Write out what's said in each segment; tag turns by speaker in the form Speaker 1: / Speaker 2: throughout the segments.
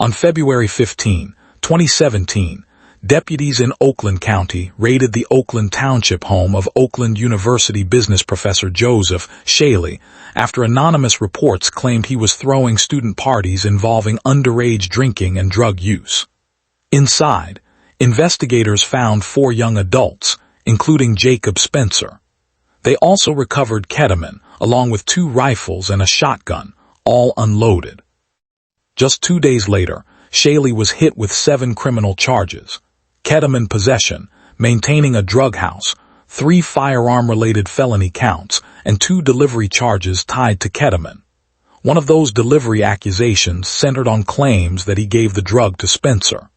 Speaker 1: On February 15, 2017, deputies in Oakland County raided the Oakland Township home of Oakland University business professor Joseph Shaley after anonymous reports claimed he was throwing student parties involving underage drinking and drug use. Inside, investigators found 4 young adults, including Jacob Spencer. They also recovered ketamine, along with 2 rifles and a shotgun, all unloaded. Just 2 days later, Shaley was hit with 7 criminal charges: ketamine possession, maintaining a drug house, 3 firearm-related felony counts, and 2 delivery charges tied to ketamine. One of those delivery accusations centered on claims that he gave the drug to Spencer.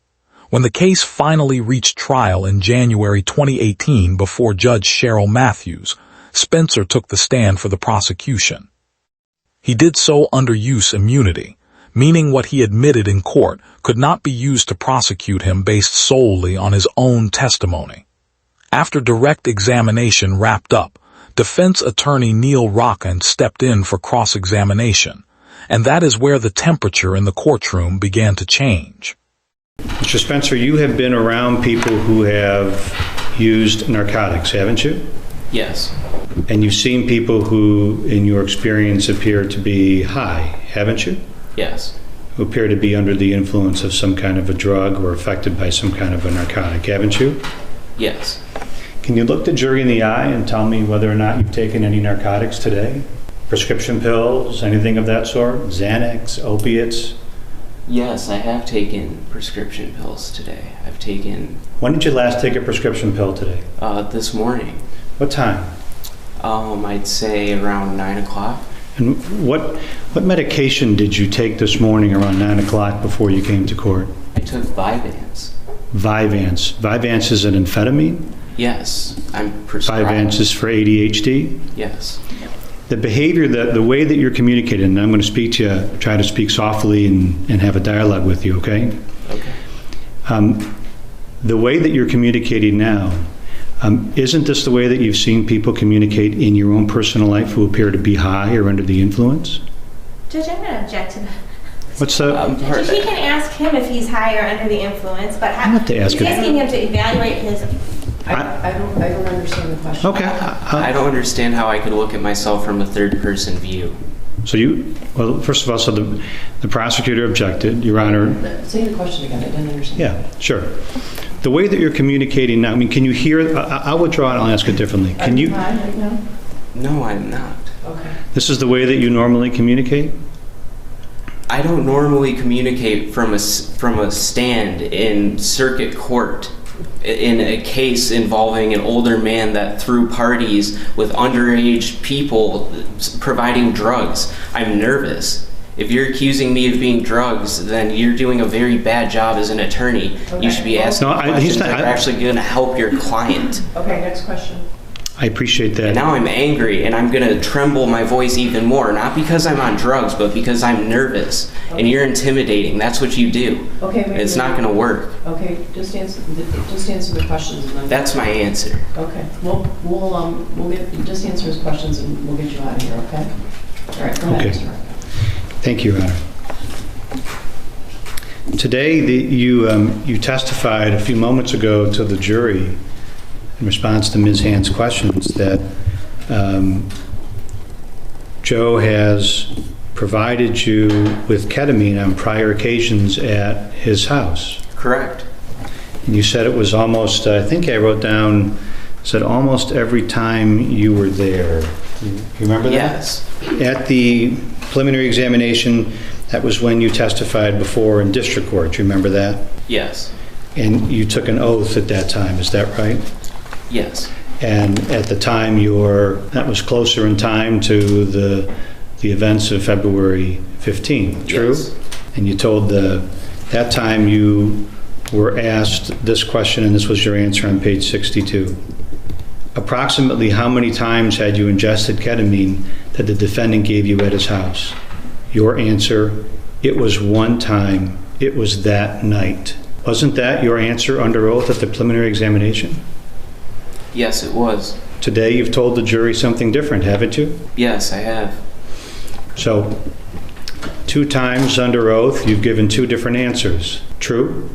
Speaker 1: When the case finally reached trial in January 2018 before Judge Cheryl Matthews, Spencer took the stand for the prosecution. He did so under use immunity, meaning what he admitted in court could not be used to prosecute him based solely on his own testimony. After direct examination wrapped up, defense attorney Neil Rockin stepped in for cross-examination, and that is where the temperature in the courtroom began to change.
Speaker 2: Mr. Spencer, you have been around people who have used narcotics, haven't you?
Speaker 3: Yes.
Speaker 2: And you've seen people who, in your experience, appear to be high, haven't you?
Speaker 3: Yes.
Speaker 2: Who appear to be under the influence of some kind of a drug or affected by some kind of a narcotic, haven't you?
Speaker 3: Yes.
Speaker 2: Can you look the jury in the eye and tell me whether or not you've taken any narcotics today? Prescription pills, anything of that sort? Xanax, opiates?
Speaker 3: Yes, I have taken prescription pills today.
Speaker 2: When did you last take a prescription pill today?
Speaker 3: This morning.
Speaker 2: What time?
Speaker 3: I'd say around 9 o'clock.
Speaker 2: And what medication did you take this morning around 9 o'clock before you came to court?
Speaker 3: I took Vyvanse.
Speaker 2: Vyvanse. Vyvanse is an amphetamine?
Speaker 3: Yes, I'm prescribed.
Speaker 2: Vyvanse is for ADHD?
Speaker 3: Yes.
Speaker 2: The behavior, the way that you're communicating, and I'm going to speak to you, try to speak softly and have a dialogue with you, okay?
Speaker 3: Okay.
Speaker 2: The way that you're communicating now, isn't this the way that you've seen people communicate in your own personal life who appear to be high or under the influence?
Speaker 4: Judge, I'm going to object to that.
Speaker 2: What's the...
Speaker 4: Judge, he can ask him if he's high or under the influence, but
Speaker 2: I'm not to ask
Speaker 4: he's asking him to evaluate his...
Speaker 5: I don't understand the question.
Speaker 2: Okay.
Speaker 3: I don't understand how I could look at myself from a third-person view.
Speaker 2: So well, first of all, so the prosecutor objected, Your Honor.
Speaker 5: Say the question again, I didn't understand.
Speaker 2: Yeah, sure. The way that you're communicating now, I mean, can you hear, I'll withdraw and I'll ask it differently. Can you?
Speaker 5: Are you high right now?
Speaker 3: No, I'm not.
Speaker 5: Okay.
Speaker 2: This is the way that you normally communicate?
Speaker 3: I don't normally communicate from a stand in circuit court in a case involving an older man that threw parties with underage people providing drugs. I'm nervous. If you're accusing me of being drugs, then you're doing a very bad job as an attorney.
Speaker 5: Okay.
Speaker 3: You should be asking questions that are actually going to help your client.
Speaker 5: Okay, next question.
Speaker 2: I appreciate that.
Speaker 3: And now I'm angry, and I'm going to tremble my voice even more, not because I'm on drugs, but because I'm nervous. Okay. And you're intimidating. That's what you do.
Speaker 5: Okay,
Speaker 3: it's not going to work.
Speaker 5: Okay, just answer the questions. And then
Speaker 3: that's my answer.
Speaker 5: Okay, we'll just answer his questions and we'll get you out of here. Okay. All right. Go ahead, Mr. Rocco.
Speaker 2: Thank you, Your Honor. Today, you testified a few moments ago to the jury in response to Ms. Hand's questions that Joe has provided you with ketamine on prior occasions at his house.
Speaker 3: Correct.
Speaker 2: And you said it was almost, I think I wrote down, said almost every time you were there. You remember that?
Speaker 3: Yes.
Speaker 2: At the preliminary examination, that was when you testified before in district court. You remember that?
Speaker 3: Yes.
Speaker 2: And you took an oath at that time, is that right?
Speaker 3: Yes.
Speaker 2: And at the time that was closer in time to the events of February 15th, true?
Speaker 3: Yes.
Speaker 2: And you told that time you were asked this question, and this was your answer on page 62. Approximately how many times had you ingested ketamine that the defendant gave you at his house? Your answer, it was one time. It was that night. Wasn't that your answer under oath at the preliminary examination?
Speaker 3: Yes, it was.
Speaker 2: Today you've told the jury something different, haven't you?
Speaker 3: Yes, I have.
Speaker 2: So 2 times under oath, you've given 2 different answers. True?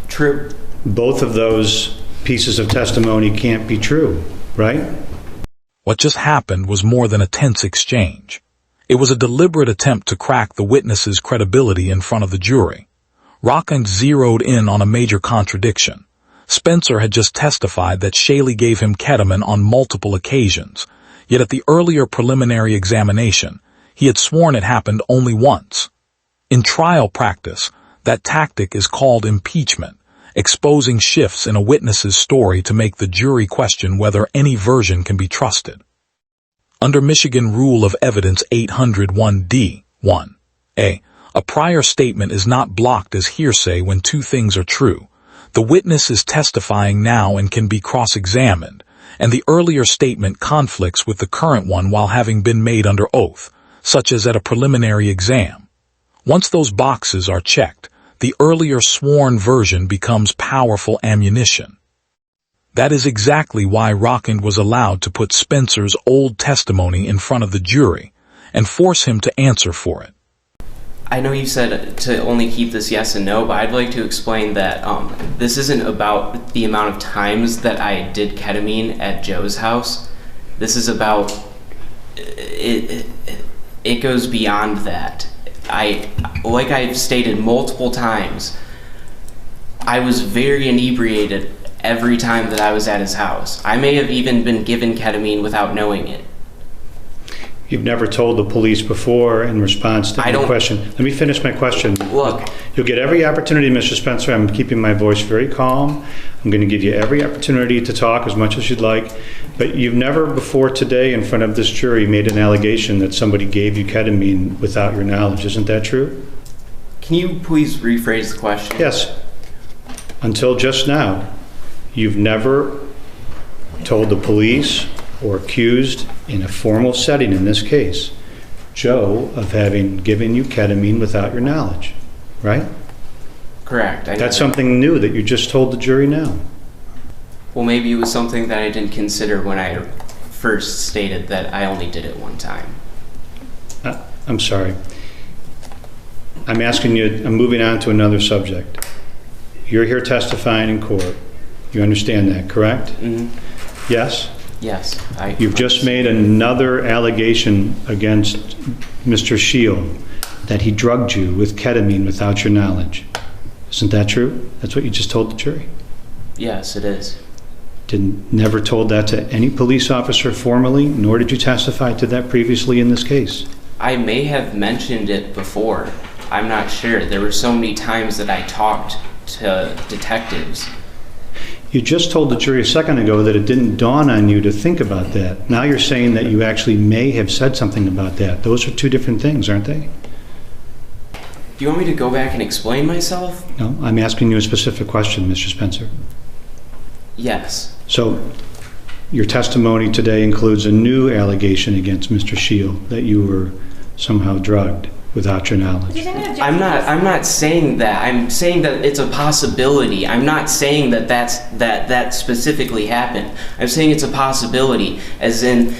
Speaker 3: True.
Speaker 2: Both of those pieces of testimony can't be true, right?
Speaker 1: What just happened was more than a tense exchange. It was a deliberate attempt to crack the witness's credibility in front of the jury. Rockand zeroed in on a major contradiction. Spencer had just testified that Shaley gave him ketamine on multiple occasions, yet at the earlier preliminary examination, he had sworn it happened only once. In trial practice, that tactic is called impeachment, exposing shifts in a witness's story to make the jury question whether any version can be trusted. Under Michigan Rule of Evidence 801D-1A, a prior statement is not blocked as hearsay when 2 things are true. The witness is testifying now and can be cross-examined, and the earlier statement conflicts with the current one while having been made under oath, such as at a preliminary exam. Once those boxes are checked, the earlier sworn version becomes powerful ammunition. That is exactly why Rockand was allowed to put Spencer's old testimony in front of the jury and force him to answer for it.
Speaker 3: I know you said to only keep this yes and no, but I'd like to explain that this isn't about the amount of times that I did ketamine at Joe's house. This is about, it goes beyond that. Like I've stated multiple times, I was very inebriated every time that I was at his house. I may have even been given ketamine without knowing it.
Speaker 2: You've never told the police before in response to the question. Let me finish my question.
Speaker 3: Look.
Speaker 2: You'll get every opportunity, Mr. Spencer. I'm keeping my voice very calm. I'm going to give you every opportunity to talk as much as you'd like. But you've never before today in front of this jury made an allegation that somebody gave you ketamine without your knowledge. Isn't that true?
Speaker 3: Can you please rephrase the question?
Speaker 2: Yes. Until just now, you've never told the police or accused in a formal setting, in this case, Joe, of having given you ketamine without your knowledge, right?
Speaker 3: Correct.
Speaker 2: That's something new that you just told the jury now.
Speaker 3: Well, maybe it was something that I didn't consider when I first stated that I only did it one time.
Speaker 2: I'm sorry. I'm asking you, I'm moving on to another subject. You're here testifying in court. You understand that, correct?
Speaker 3: Mm-hmm.
Speaker 2: Yes?
Speaker 3: Yes.
Speaker 2: You've just made another allegation against Mr. Shield that he drugged you with ketamine without your knowledge. Isn't that true? That's what you just told the jury.
Speaker 3: Yes, it is.
Speaker 2: Never told that to any police officer formally, nor did you testify to that previously in this case.
Speaker 3: I may have mentioned it before. I'm not sure. There were so many times that I talked to detectives.
Speaker 2: You just told the jury a second ago that it didn't dawn on you to think about that. Now you're saying that you actually may have said something about that. Those are 2 different things, aren't they?
Speaker 3: Do you want me to go back and explain myself?
Speaker 2: No, I'm asking you a specific question, Mr. Spencer.
Speaker 3: Yes.
Speaker 2: So your testimony today includes a new allegation against Mr. Shield that you were somehow drugged without your knowledge.
Speaker 3: I'm not saying that. I'm saying that it's a possibility. I'm not saying that that specifically happened. I'm saying it's a possibility, as in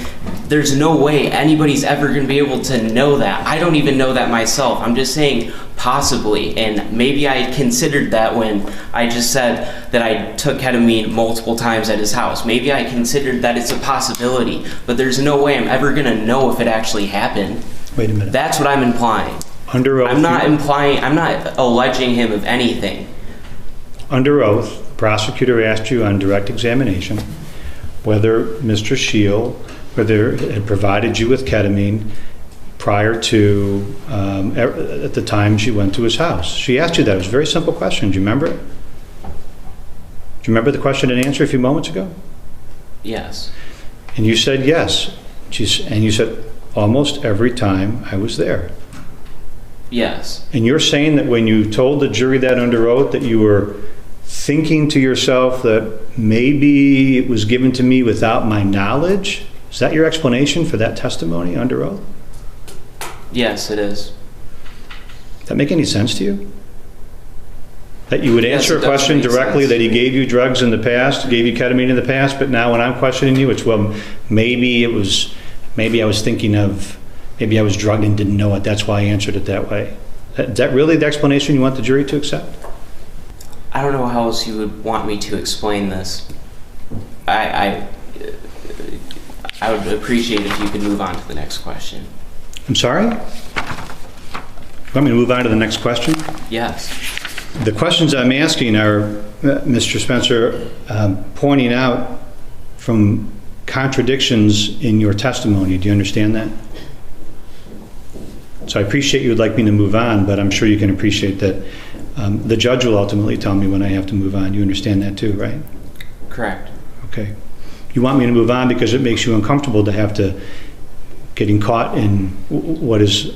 Speaker 3: there's no way anybody's ever going to be able to know that. I don't even know that myself. I'm just saying possibly, and maybe I considered that when I just said that I took ketamine multiple times at his house. Maybe I considered that it's a possibility, but there's no way I'm ever going to know if it actually happened.
Speaker 2: Wait a minute.
Speaker 3: That's what I'm implying.
Speaker 2: Under oath.
Speaker 3: I'm not alleging him of anything.
Speaker 2: Under oath, the prosecutor asked you on direct examination whether Mr. Shield, whether had provided you with ketamine prior to, at the time she went to his house. She asked you that. It was a very simple question. Do you remember it? Do you remember the question and answer a few moments ago?
Speaker 3: Yes.
Speaker 2: And you said yes. And you said, almost every time I was there.
Speaker 3: Yes.
Speaker 2: And you're saying that when you told the jury that under oath that you were thinking to yourself that maybe it was given to me without my knowledge? Is that your explanation for that testimony under oath?
Speaker 3: Yes, it is.
Speaker 2: Does that make any sense to you? That you would answer a question directly that he gave you drugs in the past, gave you ketamine in the past, but now when I'm questioning you, it's, well, maybe I was thinking of Maybe I was drugged and didn't know it. That's why I answered it that way. Is that really the explanation you want the jury to accept?
Speaker 3: I don't know how else you would want me to explain this. I would appreciate if you could move on to the next question.
Speaker 2: I'm sorry? You want me to move on to the next question?
Speaker 3: Yes.
Speaker 2: The questions I'm asking are, Mr. Spencer, pointing out from contradictions in your testimony. Do you understand that? So I appreciate you would like me to move on, but I'm sure you can appreciate that the judge will ultimately tell me when I have to move on. You understand that too, right?
Speaker 3: Correct.
Speaker 2: Okay. You want me to move on because it makes you uncomfortable to have to getting caught in what is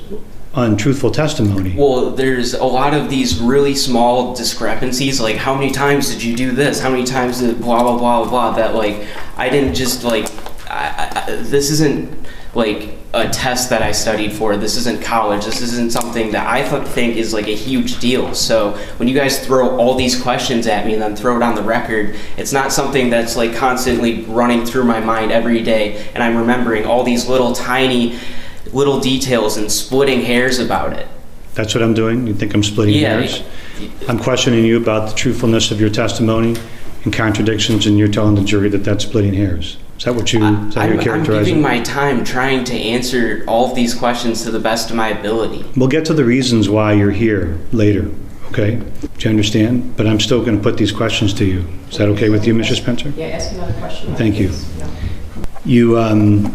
Speaker 2: untruthful testimony.
Speaker 3: Well, there's a lot of these really small discrepancies, like how many times did you do this? How many times did blah, blah, blah, blah, that like, I didn't just like, this isn't like a test that I studied for. This isn't college. This isn't something that I think is like a huge deal. So when you guys throw all these questions at me and then throw it on the record, it's not something that's like constantly running through my mind every day. And I'm remembering all these little tiny little details and splitting hairs about it.
Speaker 2: That's what I'm doing? You think I'm splitting hairs? I'm questioning you about the truthfulness of your testimony and contradictions, and you're telling the jury that that's splitting hairs. Is that what you're characterizing?
Speaker 3: I'm giving my time trying to answer all of these questions to the best of my ability.
Speaker 2: We'll get to the reasons why you're here later, okay? Do you understand? But I'm still going to put these questions to you. Is that okay with you, Mr. Spencer?
Speaker 5: Yeah, ask another question.
Speaker 2: Thank you.
Speaker 5: Yeah.
Speaker 2: You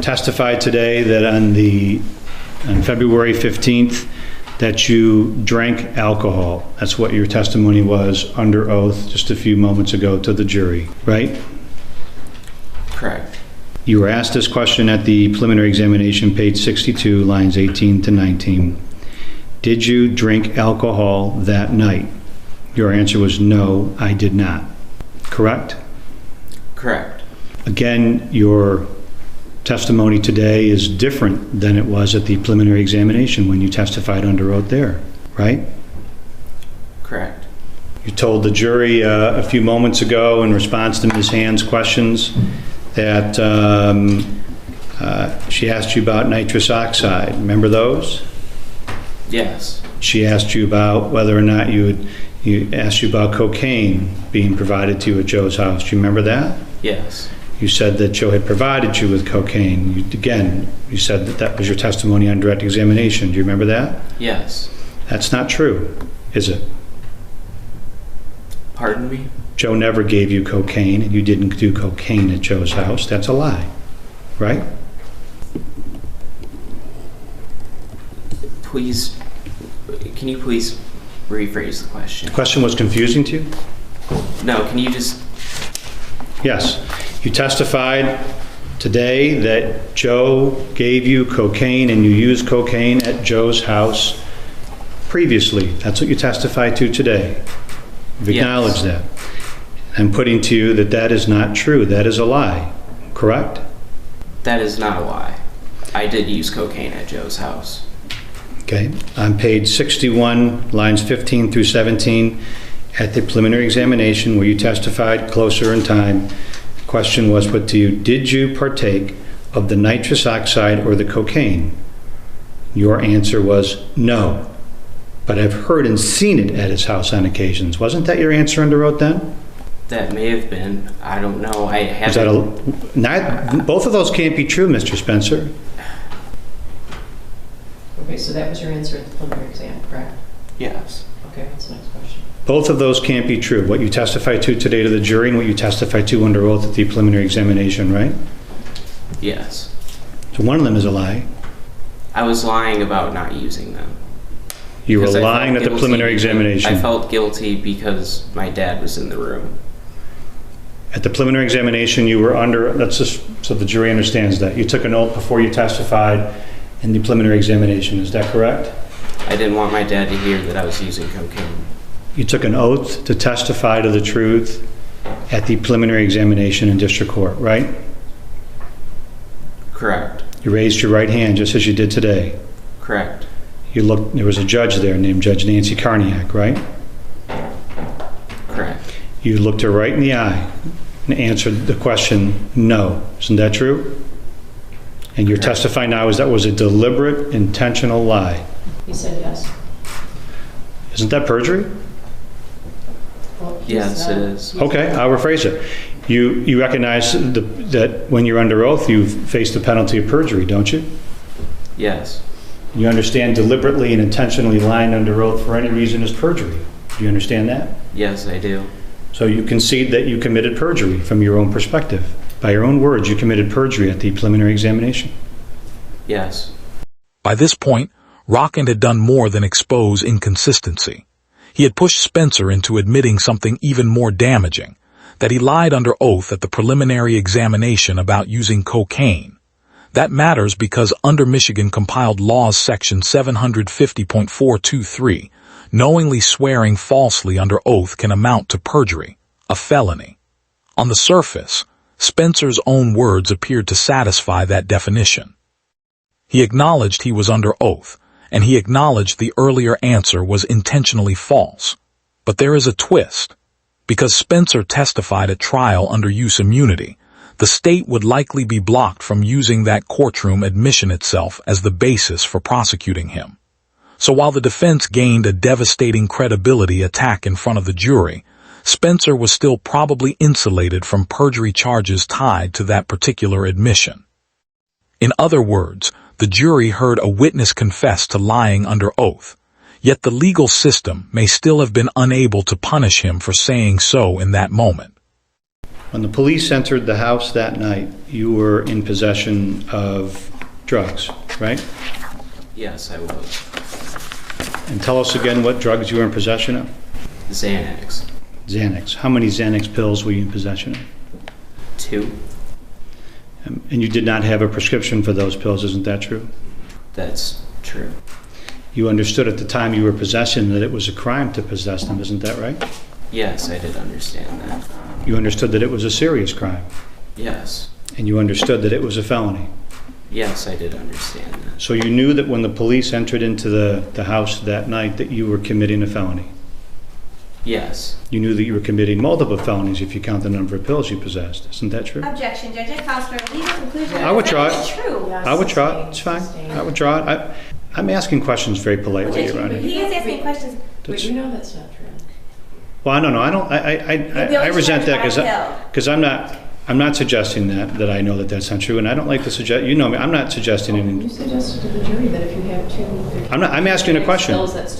Speaker 2: testified today that on February 15th that you drank alcohol. That's what your testimony was under oath just a few moments ago to the jury, right?
Speaker 3: Correct.
Speaker 2: You were asked this question at the preliminary examination, page 62, lines 18 to 19. Did you drink alcohol that night? Your answer was no, I did not. Correct?
Speaker 3: Correct.
Speaker 2: Again, your testimony today is different than it was at the preliminary examination when you testified under oath there, right?
Speaker 3: Correct.
Speaker 2: You told the jury a few moments ago in response to Ms. Hand's questions that she asked you about nitrous oxide. Remember those?
Speaker 3: Yes.
Speaker 2: She asked you about whether or not you asked you about cocaine being provided to you at Joe's house. Do you remember that?
Speaker 3: Yes.
Speaker 2: You said that Joe had provided you with cocaine. You said that that was your testimony on direct examination. Do you remember that?
Speaker 3: Yes.
Speaker 2: That's not true, is it?
Speaker 3: Pardon me?
Speaker 2: Joe never gave you cocaine, and you didn't do cocaine at Joe's house. That's a lie, right?
Speaker 3: Please, can you please rephrase the question?
Speaker 2: The question was confusing to you?
Speaker 3: No, can you just...
Speaker 2: Yes. You testified today that Joe gave you cocaine and you used cocaine at Joe's house previously. That's what you testified to today. You've acknowledged that. I'm putting to you that that is not true. That is a lie. Correct?
Speaker 3: That is not a lie. I did use cocaine at Joe's house.
Speaker 2: Okay. On page 61, lines 15 through 17, at the preliminary examination where you testified closer in time, the question was put to you, did you partake of the nitrous oxide or the cocaine? Your answer was no, but I've heard and seen it at his house on occasions. Wasn't that your answer under oath then?
Speaker 3: That may have been. I don't know. I haven't...
Speaker 2: Both of those can't be true, Mr. Spencer.
Speaker 5: Okay, so that was your answer at the preliminary exam, correct?
Speaker 3: Yes.
Speaker 5: Okay, what's the next question?
Speaker 2: Both of those can't be true. What you testified to today to the jury and what you testified to under oath at the preliminary examination, right?
Speaker 3: Yes.
Speaker 2: So one of them is a lie.
Speaker 3: I was lying about not using them.
Speaker 2: You were lying at the preliminary examination.
Speaker 3: I felt guilty because my dad was in the room.
Speaker 2: At the preliminary examination, you were under, that's just so the jury understands that. You took an oath before you testified in the preliminary examination. Is that correct?
Speaker 3: I didn't want my dad to hear that I was using cocaine.
Speaker 2: You took an oath to testify to the truth at the preliminary examination in district court, right?
Speaker 3: Correct.
Speaker 2: You raised your right hand just as you did today.
Speaker 3: Correct.
Speaker 2: You looked, there was a judge there named Judge Nancy Karniak, right?
Speaker 3: Correct.
Speaker 2: You looked her right in the eye and answered the question, no. Isn't that true? And you're testifying now is that was a deliberate, intentional lie.
Speaker 5: He said yes.
Speaker 2: Isn't that perjury?
Speaker 5: Well, he's,
Speaker 3: Yes, it is.
Speaker 2: Okay, I'll rephrase it. You recognize that when you're under oath, you face the penalty of perjury, don't you?
Speaker 3: Yes.
Speaker 2: You understand deliberately and intentionally lying under oath for any reason is perjury. Do you understand that?
Speaker 3: Yes, I do.
Speaker 2: So you concede that you committed perjury from your own perspective. By your own words, you committed perjury at the preliminary examination.
Speaker 3: Yes.
Speaker 1: By this point, Rockand had done more than expose inconsistency. He had pushed Spencer into admitting something even more damaging, that he lied under oath at the preliminary examination about using cocaine. That matters because under Michigan compiled laws section 750.423, knowingly swearing falsely under oath can amount to perjury, a felony. On the surface, Spencer's own words appeared to satisfy that definition. He acknowledged he was under oath, and he acknowledged the earlier answer was intentionally false. But there is a twist. Because Spencer testified at trial under use immunity, the state would likely be blocked from using that courtroom admission itself as the basis for prosecuting him. So while the defense gained a devastating credibility attack in front of the jury, Spencer was still probably insulated from perjury charges tied to that particular admission. In other words, the jury heard a witness confess to lying under oath, yet the legal system may still have been unable to punish him for saying so in that moment.
Speaker 2: When the police entered the house that night, you were in possession of drugs, right?
Speaker 3: Yes, I was.
Speaker 2: And tell us again what drugs you were in possession of.
Speaker 3: Xanax.
Speaker 2: Xanax. How many Xanax pills were you in possession of?
Speaker 3: 2.
Speaker 2: And you did not have a prescription for those pills, isn't that true?
Speaker 3: That's true.
Speaker 2: You understood at the time you were possessing that it was a crime to possess them, isn't that right?
Speaker 3: Yes, I did understand that.
Speaker 2: You understood that it was a serious crime,
Speaker 3: Yes.
Speaker 2: and you understood that it was a felony.
Speaker 3: Yes, I did understand that.
Speaker 2: So you knew that when the police entered into the house that night that you were committing a felony.
Speaker 3: Yes.
Speaker 2: You knew that you were committing multiple felonies if you count the number of pills you possessed. Isn't that true?
Speaker 4: Objection, Judge. It calls for a legal conclusion.
Speaker 2: I would draw
Speaker 4: That is
Speaker 2: it.
Speaker 4: true.
Speaker 5: Yes,
Speaker 2: I would draw it.
Speaker 5: sustained,
Speaker 2: It's fine.
Speaker 5: sustained.
Speaker 2: I would draw it. I'm asking questions very politely, Your Honor.
Speaker 4: He is asking questions.
Speaker 5: But you know that's not true.
Speaker 2: Well, I don't know. I resent that because I'm not suggesting that I know that that's not true, and I don't like to suggest. You know me. I'm not suggesting
Speaker 5: You
Speaker 2: anything.
Speaker 5: suggested to the jury that if you have two...
Speaker 2: I'm asking a question.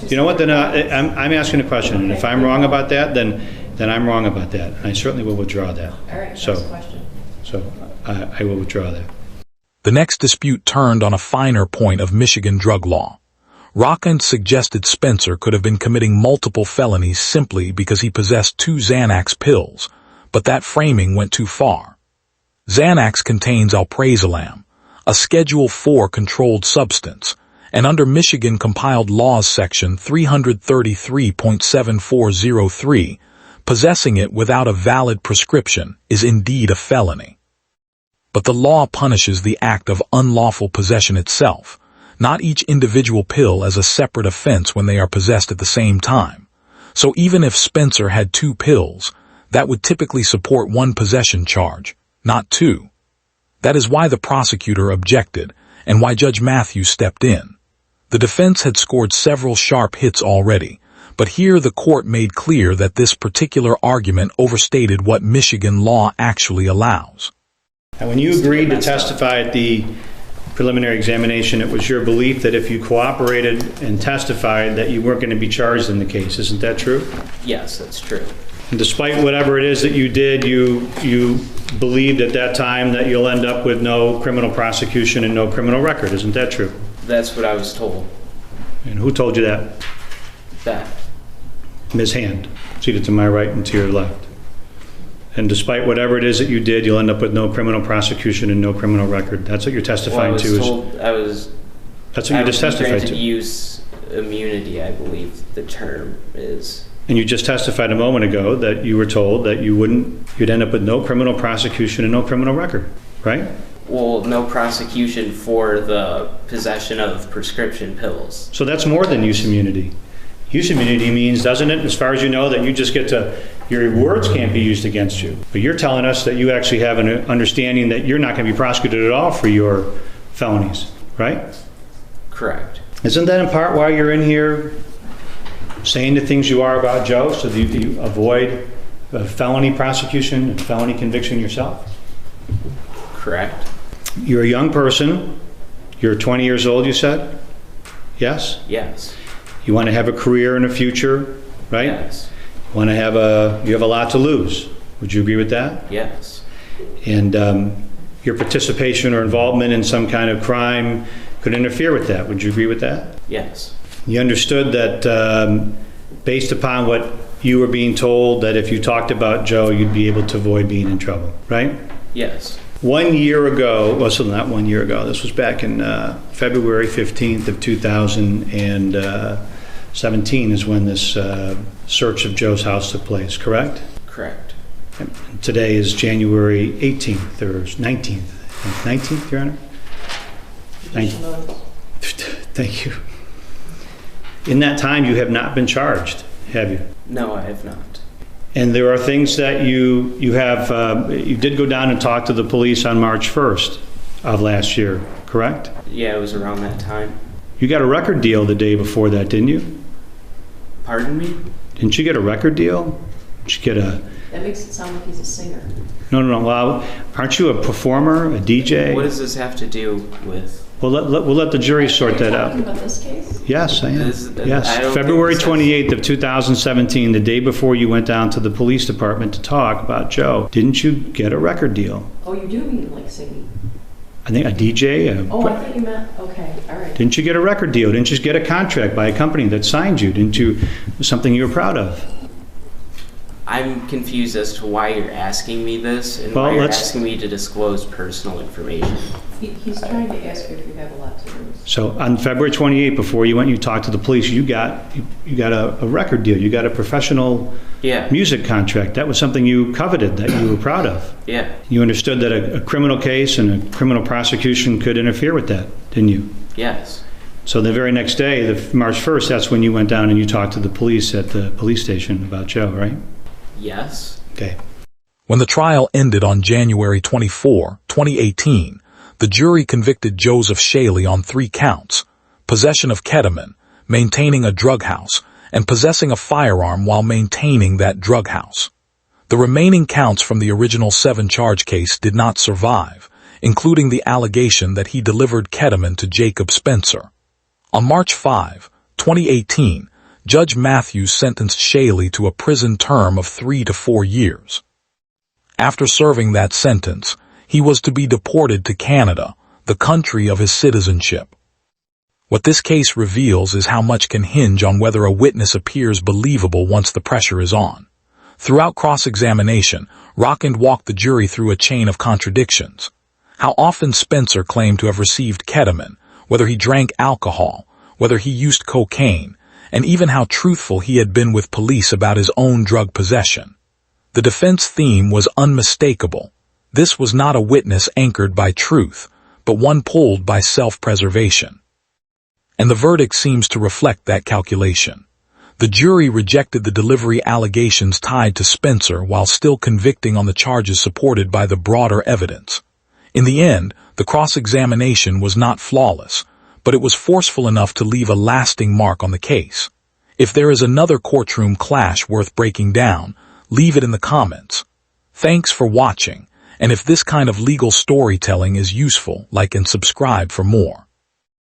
Speaker 2: You know what? Then I'm asking a question, and if I'm wrong about that, then I'm wrong about that, and I certainly will withdraw that.
Speaker 5: All right,
Speaker 2: So-
Speaker 5: next question.
Speaker 2: So I will withdraw that.
Speaker 1: The next dispute turned on a finer point of Michigan drug law. Rockand suggested Spencer could have been committing multiple felonies simply because he possessed 2 Xanax pills, but that framing went too far. Xanax contains alprazolam, a Schedule IV controlled substance, and under Michigan compiled laws section 333.7403, possessing it without a valid prescription is indeed a felony. But the law punishes the act of unlawful possession itself, not each individual pill as a separate offense when they are possessed at the same time. So even if Spencer had 2 pills, that would typically support 1 possession charge, not 2. That is why the prosecutor objected, and why Judge Matthews stepped in. The defense had scored several sharp hits already, but here the court made clear that this particular argument overstated what Michigan law actually allows.
Speaker 2: And when you agreed to testify at the preliminary examination, it was your belief that if you cooperated and testified that you weren't going to be charged in the case. Isn't that true?
Speaker 3: Yes, that's true.
Speaker 2: And despite whatever it is that you did, you believed at that time that you'll end up with no criminal prosecution and no criminal record. Isn't that true?
Speaker 3: That's what I was told.
Speaker 2: And who told you that?
Speaker 3: That.
Speaker 2: Ms. Hand, seated to my right and to your left. And despite whatever it is that you did, you'll end up with no criminal prosecution and no criminal record. That's what you're testifying to. That's what you just testified
Speaker 3: granted
Speaker 2: to.
Speaker 3: use immunity, I believe the term is.
Speaker 2: And you just testified a moment ago that you were told that you'd end up with no criminal prosecution and no criminal record, right?
Speaker 3: Well, no prosecution for the possession of prescription pills.
Speaker 2: So that's more than use immunity. Use immunity means, doesn't it, as far as you know, that you just get to, your words can't be used against you. But you're telling us that you actually have an understanding that you're not going to be prosecuted at all for your felonies, right?
Speaker 3: Correct.
Speaker 2: Isn't that in part why you're in here saying the things you are about Joe, so that you avoid a felony prosecution and felony conviction yourself?
Speaker 3: Correct.
Speaker 2: You're a young person. You're 20 years old, you said? Yes?
Speaker 3: Yes.
Speaker 2: You want to have a career and a future, right?
Speaker 3: Yes.
Speaker 2: You have a lot to lose. Would you agree with that?
Speaker 3: Yes.
Speaker 2: And your participation or involvement in some kind of crime could interfere with that. Would you agree with that?
Speaker 3: Yes.
Speaker 2: You understood that based upon what you were being told, that if you talked about Joe, you'd be able to avoid being in trouble, right?
Speaker 3: Yes.
Speaker 2: 1 year ago, well, so not 1 year ago, this was back in February 15th of 2017 is when this search of Joe's house took place, correct?
Speaker 3: Correct.
Speaker 2: And today is January 18th or 19th. 19th, Your Honor? Thank you. In that time, you have not been charged, have you?
Speaker 3: No, I have not.
Speaker 2: And there are things that you did go down and talk to the police on March 1st of last year, correct?
Speaker 3: Yeah, it was around that time.
Speaker 2: You got a record deal the day before that, didn't you?
Speaker 3: Pardon me?
Speaker 2: Didn't you get a record deal? Did you get a...
Speaker 5: That makes it sound like he's a singer.
Speaker 2: No. Well, aren't you a performer, a DJ?
Speaker 3: What does this have to do with...
Speaker 2: We'll let the jury sort that out.
Speaker 5: Are you talking about this case?
Speaker 2: Yes, I am. Yes,
Speaker 3: I don't
Speaker 2: February
Speaker 3: think this
Speaker 2: 28th of 2017, the day before you went down to the police department to talk about Joe, didn't you get a record deal?
Speaker 5: Oh, you do mean like singing?
Speaker 2: I think a DJ.
Speaker 5: Oh, I thought you meant, okay, all right.
Speaker 2: Didn't you get a record deal? Didn't you just get a contract by a company that signed you? Didn't you, something you were proud of?
Speaker 3: I'm confused as to why you're asking me this and
Speaker 2: Well,
Speaker 3: why you're
Speaker 2: let's-
Speaker 3: asking me to disclose personal information.
Speaker 5: He's trying to ask you if you have a lot to lose.
Speaker 2: So on February 28th, before you went, you talked to the police, you got a record deal. You got a professional
Speaker 3: Yeah.
Speaker 2: music contract. That was something you coveted, that you were proud of.
Speaker 3: Yeah.
Speaker 2: You understood that a criminal case and a criminal prosecution could interfere with that, didn't you?
Speaker 3: Yes.
Speaker 2: So the very next day, March 1st, that's when you went down and you talked to the police at the police station about Joe, right?
Speaker 3: Yes.
Speaker 2: Okay.
Speaker 1: When the trial ended on January 24, 2018, the jury convicted Joseph Shaley on 3 counts: possession of ketamine, maintaining a drug house, and possessing a firearm while maintaining that drug house. The remaining counts from the original 7-charge case did not survive, including the allegation that he delivered ketamine to Jacob Spencer. On March 5, 2018, Judge Matthews sentenced Shaley to a prison term of 3 to 4 years. After serving that sentence, he was to be deported to Canada, the country of his citizenship. What this case reveals is how much can hinge on whether a witness appears believable once the pressure is on. Throughout cross-examination, Rockand walked the jury through a chain of contradictions. How often Spencer claimed to have received ketamine, whether he drank alcohol, whether he used cocaine, and even how truthful he had been with police about his own drug possession. The defense theme was unmistakable. This was not a witness anchored by truth, but one pulled by self-preservation. And the verdict seems to reflect that calculation. The jury rejected the delivery allegations tied to Spencer while still convicting on the charges supported by the broader evidence. In the end, the cross-examination was not flawless, but it was forceful enough to leave a lasting mark on the case. If there is another courtroom clash worth breaking down, leave it in the comments. Thanks for watching, and if this kind of legal storytelling is useful, like and subscribe for more.